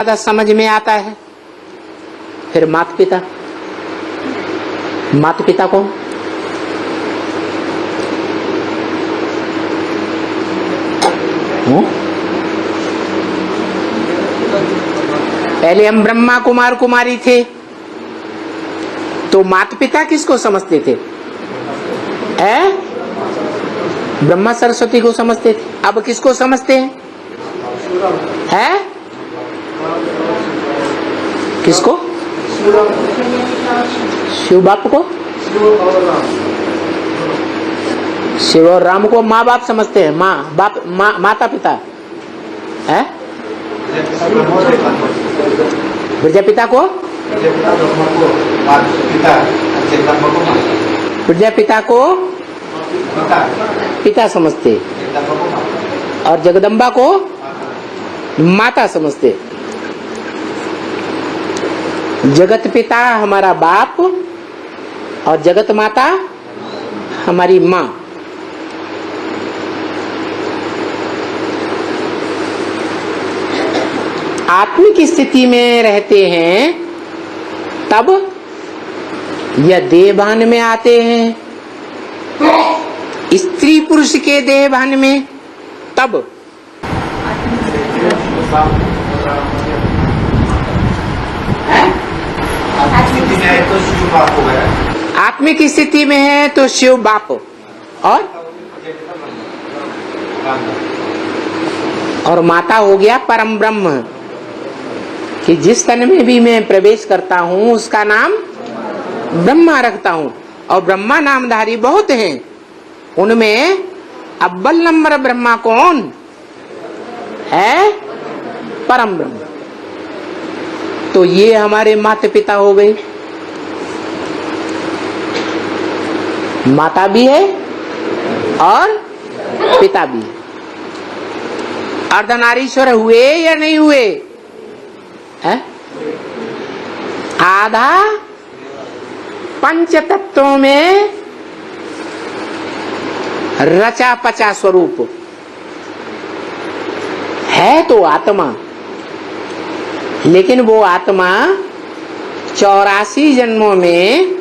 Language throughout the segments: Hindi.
ज्यादा समझ में आता है। फिर माता पिता, माता पिता कौन? पहले हम ब्रह्मा कुमार कुमारी थे तो माता पिता किसको समझते थे? ब्रह्मा सरस्वती को समझते थे। अब किसको समझते हैं? किसको? शिव बाप को, शिव और राम को माँ बाप समझते हैं। माँ बाप, माता पिता है। प्रजापिता को, प्रजापिता को पिता समझते और जगदम्बा को माता समझते। जगत पिता हमारा बाप और जगत माता हमारी माँ। आत्मिक स्थिति में रहते हैं तब या देहभान में आते हैं, स्त्री पुरुष के देहभान में तब। आत्मिक स्थिति में है तो शिव बाप और माता हो गया परम ब्रह्म, कि जिस तन में भी मैं प्रवेश करता हूँ उसका नाम ब्रह्मा रखता हूँ। और ब्रह्मा नामधारी बहुत हैं, उनमें अव्वल नंबर ब्रह्मा कौन है? परम ब्रह्म। तो ये हमारे माता पिता हो गए। माता भी है और पिता भी है। अर्धनारीश्वर हुए या नहीं हुए? आधा पंच तत्वों में रचा पचा स्वरूप है तो आत्मा, लेकिन वो आत्मा 84 जन्मों में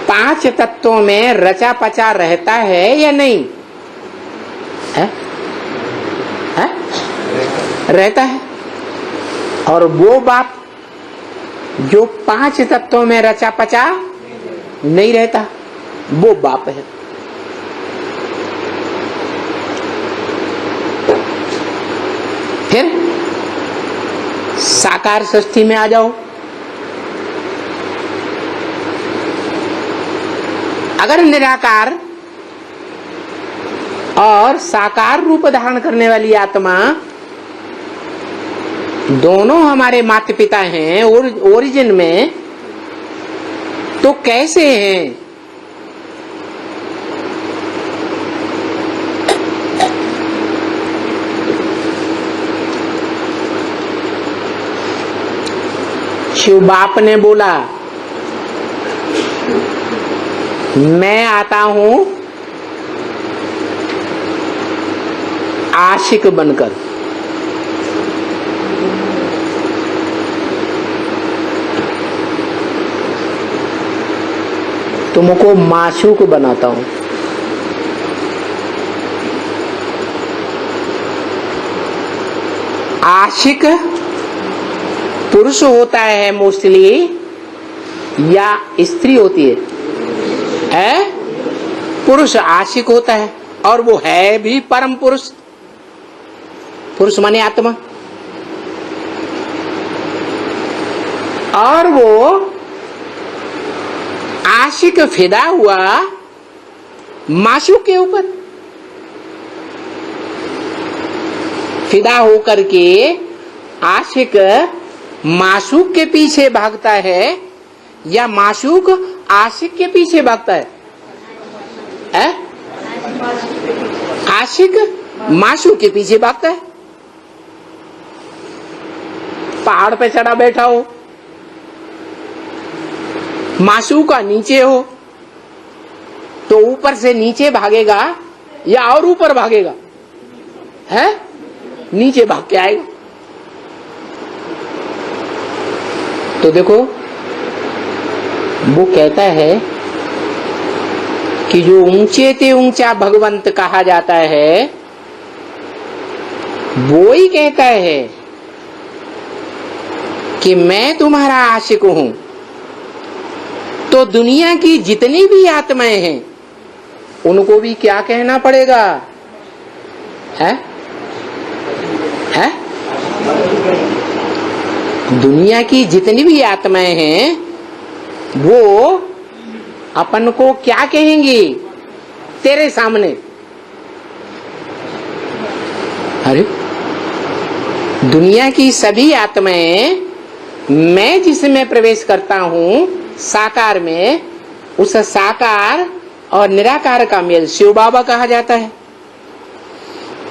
5 तत्वों में रचा पचा रहता है या नहीं? रहता है। और वो बाप जो 5 तत्वों में रचा पचा नहीं रहता, वो बाप है। फिर साकार षष्ठी में आ जाओ। अगर निराकार और साकार रूप धारण करने वाली आत्मा दोनों हमारे माता पिता हैं ओरिजिन में, तो कैसे हैं? शिव बाप ने बोला मैं आता हूं आशिक बनकर, तुमको माशूक बनाता हूं। आशिक पुरुष होता है मोस्टली या स्त्री होती है? पुरुष आशिक होता है और वो है भी परम पुरुष। पुरुष माने आत्मा। और वो आशिक फिदा हुआ माशूक के ऊपर। फिदा होकर के आशिक माशूक के पीछे भागता है या माशूक आशिक के पीछे भागता है? आशिक माशूक के पीछे भागता है। पहाड़ पे चढ़ा बैठा हो, माशूका नीचे हो, तो ऊपर से नीचे भागेगा या और ऊपर भागेगा? नीचे भाग के आएगा। तो देखो वो कहता है कि जो ऊंचे ते ऊंचा भगवंत कहा जाता है वो ही कहता है कि मैं तुम्हारा आशिक हूं। तो दुनिया की जितनी भी आत्माएं हैं उनको भी क्या कहना पड़ेगा? है? है? दुनिया की जितनी भी आत्माएं हैं वो अपन को क्या कहेंगी तेरे सामने? अरे दुनिया की सभी आत्माएं मैं जिसमें प्रवेश करता हूं साकार में, उस साकार और निराकार का मेल शिव बाबा कहा जाता है।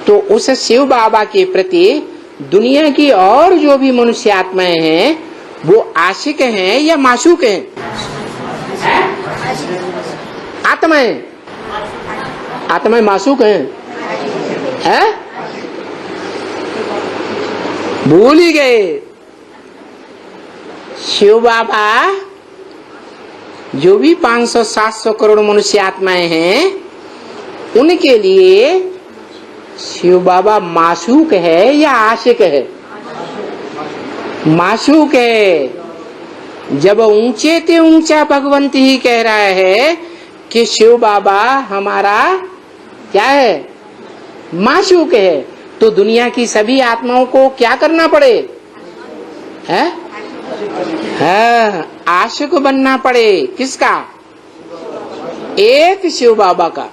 तो उस शिव बाबा के प्रति दुनिया की और जो भी मनुष्य आत्माएं हैं वो आशिक हैं या माशूक हैं? आत्माएं आत्माएं माशूक हैं? भूल ही गए। शिव बाबा जो भी 500-700 करोड़ मनुष्य आत्माएं हैं उनके लिए शिव बाबा माशूक है या आशिक है? माशूक है। जब ऊंचे ते ऊंचा भगवंत ही कह रहा है कि शिव बाबा हमारा क्या है? माशूक है, तो दुनिया की सभी आत्माओं को क्या करना पड़े? है? आशिक बनना पड़े। किसका? एक शिव बाबा का।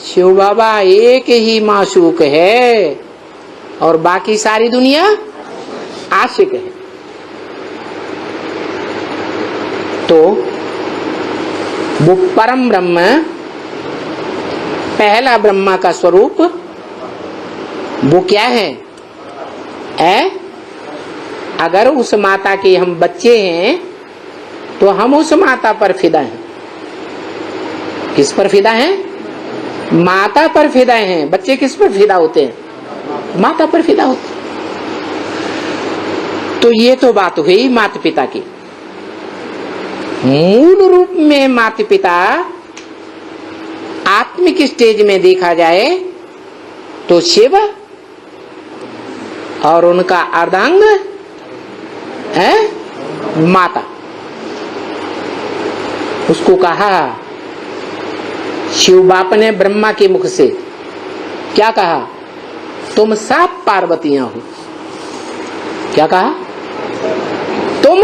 शिव बाबा एक ही माशूक है और बाकी सारी दुनिया आशिक है। तो वो परम ब्रह्म, पहला ब्रह्मा का स्वरूप वो क्या है? अगर उस माता के हम बच्चे हैं तो हम उस माता पर फिदा हैं। किस पर फिदा हैं? माता पर फिदा हैं। बच्चे किस पर फिदा होते हैं? माता पर फिदा होते हैं। तो ये तो बात हुई माता पिता की। मूल रूप में माता पिता आत्मिक स्टेज में देखा जाए तो शिव और उनका अर्धांग है माता। उसको कहा शिव बाप ने ब्रह्मा के मुख से क्या कहा? तुम सब पार्वतियां हो। क्या कहा? तुम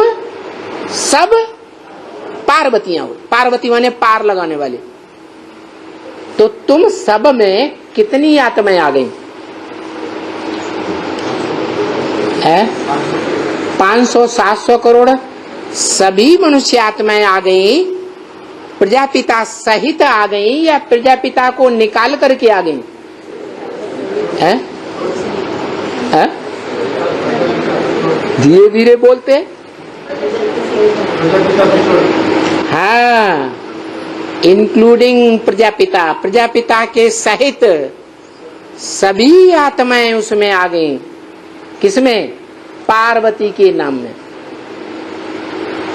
सब पार्वतियां हो। पार्वती माने पार लगाने वाले। तो तुम सब में कितनी आत्माएं आ गई? 500-700 करोड़ सभी मनुष्य आत्माएं आ गई। प्रजापिता सहित आ गई या प्रजापिता को निकाल करके आ गई? धीरे धीरे बोलते। हाँ, इंक्लूडिंग प्रजापिता। प्रजापिता के सहित सभी आत्माएं उसमें आ गई। किसमें? पार्वती के नाम में।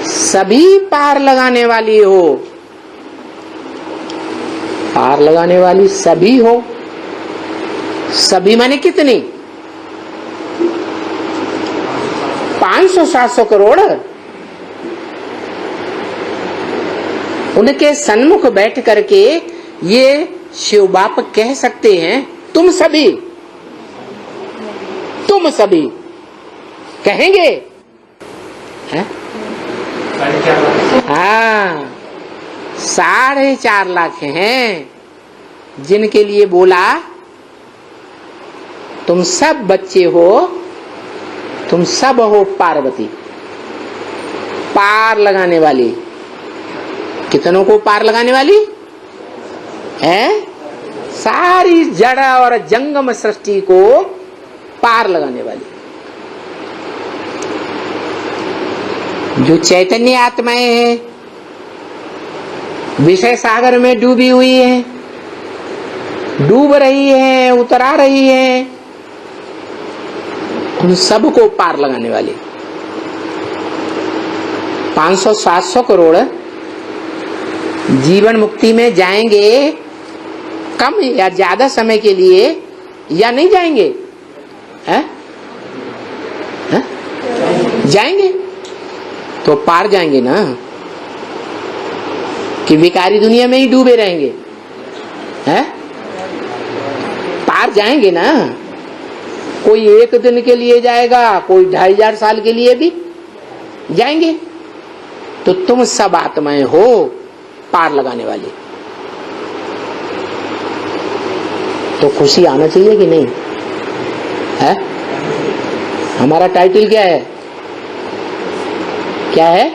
सभी पार लगाने वाली हो। पार लगाने वाली सभी हो। सभी माने कितनी? 500-700 करोड़। उनके सन्मुख बैठ करके ये शिव बाप कह सकते हैं तुम सभी, तुम सभी कहेंगे? हैं? हाँ, 4.5 लाख हैं जिनके लिए बोला तुम सब बच्चे हो, तुम सब हो पार्वती। पार लगाने वाली। कितनों को पार लगाने वाली है? सारी जड़ और जंगम सृष्टि को पार लगाने वाली। जो चैतन्य आत्माएं हैं विषय सागर में डूबी हुई है, डूब रही है, उतरा रही है, उन सबको पार लगाने वाली। 500-700 करोड़ जीवन मुक्ति में जाएंगे कम या ज्यादा समय के लिए या नहीं जाएंगे? हैं? हैं? जाएंगे तो पार जाएंगे ना, कि विकारी दुनिया में ही डूबे रहेंगे? हैं? पार जाएंगे ना। कोई 1 दिन के लिए जाएगा, कोई 2500 साल के लिए भी जाएंगे। तो तुम सब आत्माएं हो पार लगाने वाली, तो खुशी आना चाहिए कि नहीं है? हमारा टाइटल क्या है? क्या है?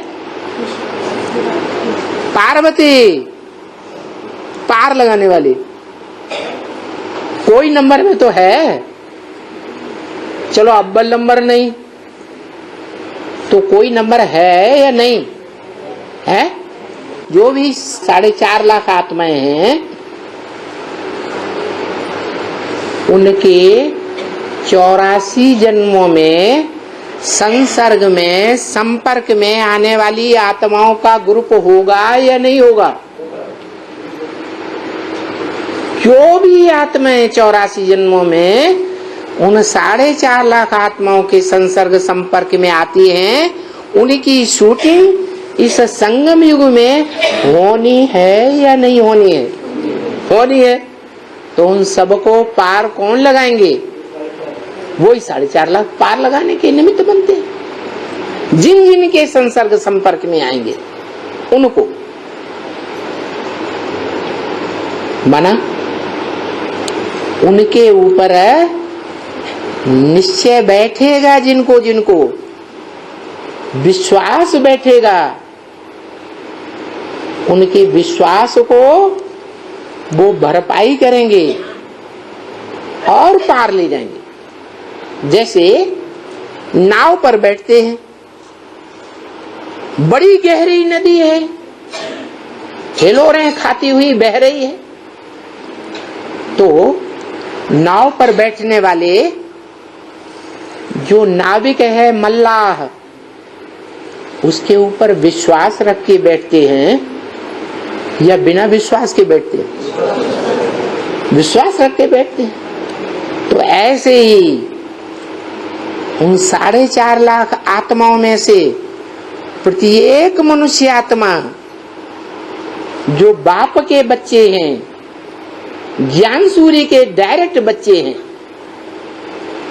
पार्वती, पार लगाने वाली। कोई नंबर में तो है, चलो अव्वल नंबर नहीं तो कोई नंबर है या नहीं है? जो भी 4.5 लाख आत्माएं हैं उनके 84 जन्मों में संसर्ग में संपर्क में आने वाली आत्माओं का ग्रुप होगा या नहीं होगा? जो भी आत्माएं 84 जन्मों में उन 4.5 लाख आत्माओं के संसर्ग संपर्क में आती हैं, उनकी शूटिंग इस संगम युग में होनी है या नहीं होनी है? होनी है। तो उन सबको पार कौन लगाएंगे? वही 4.5 लाख पार लगाने के निमित्त बनते हैं। जिन जिन के संसर्ग संपर्क में आएंगे उनको बना, उनके ऊपर निश्चय बैठेगा, जिनको जिनको विश्वास बैठेगा उनके विश्वास को वो भरपाई करेंगे और पार ले जाएंगे। जैसे नाव पर बैठते हैं, बड़ी गहरी नदी है, हिलोरें खाती हुई बह रही है, तो नाव पर बैठने वाले जो नाविक है, मल्लाह, उसके ऊपर विश्वास रख के बैठते हैं या बिना विश्वास के बैठते हैं? विश्वास रख के बैठते हैं। तो ऐसे ही उन 4.5 लाख आत्माओं में से प्रत्येक मनुष्य आत्मा जो बाप के बच्चे हैं, ज्ञान सूर्य के डायरेक्ट बच्चे हैं,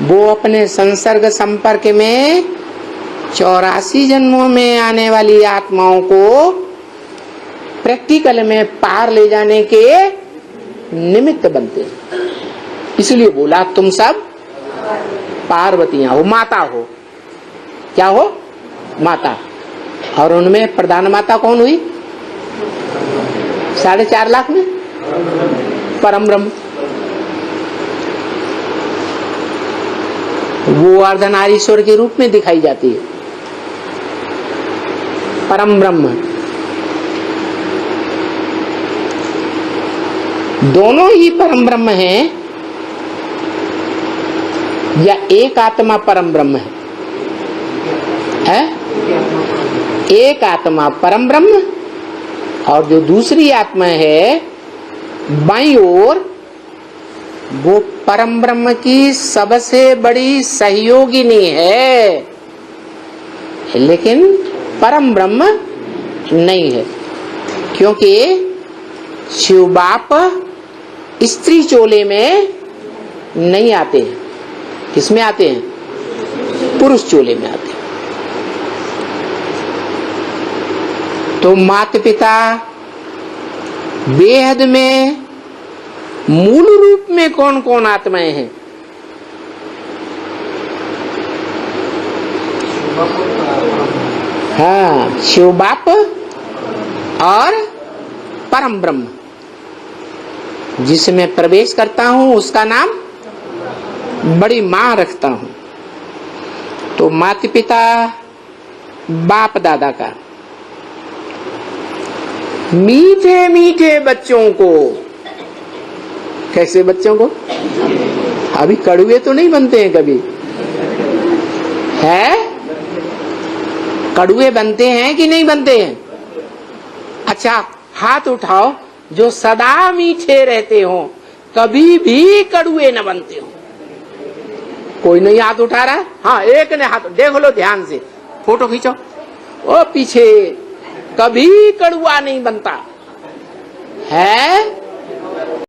वो अपने संसर्ग संपर्क में 84 जन्मों में आने वाली आत्माओं को प्रैक्टिकल में पार ले जाने के निमित्त बनते हैं। इसलिए बोला तुम सब पार्वतियां हो, माता हो। क्या हो? माता। और उनमें प्रधान माता कौन हुई? 4.5 लाख में परम ब्रह्म। वो अर्धनारीश्वर के रूप में दिखाई जाती है, परम ब्रह्म। दोनों ही परम ब्रह्म हैं या एक आत्मा परम ब्रह्म है? एक आत्मा परम ब्रह्म और जो दूसरी आत्मा है बाईं ओर, वो परम ब्रह्म की सबसे बड़ी सहयोगिनी है, लेकिन परम ब्रह्म नहीं है। क्योंकि शिव बाप स्त्री चोले में नहीं आते हैं। किसमें आते हैं? पुरुष चोले में आते हैं। तो माता पिता बेहद में मूल रूप में कौन कौन आत्माएं हैं? हाँ, शिव बाप और परम ब्रह्म। जिसमें प्रवेश करता हूं उसका नाम बड़ी मां रखता हूं। तो माता पिता बाप दादा का मीठे मीठे बच्चों को, कैसे बच्चों को? अभी कड़वे तो नहीं बनते हैं कभी, है कड़वे बनते हैं कि नहीं बनते हैं? अच्छा हाथ उठाओ जो सदा मीठे रहते हो, कभी भी कड़वे न बनते हो। कोई नहीं हाथ उठा रहा है? हाँ एक ने हाथ, देख लो ध्यान से, फोटो खींचो। ओ पीछे, कभी कड़वा नहीं बनता है।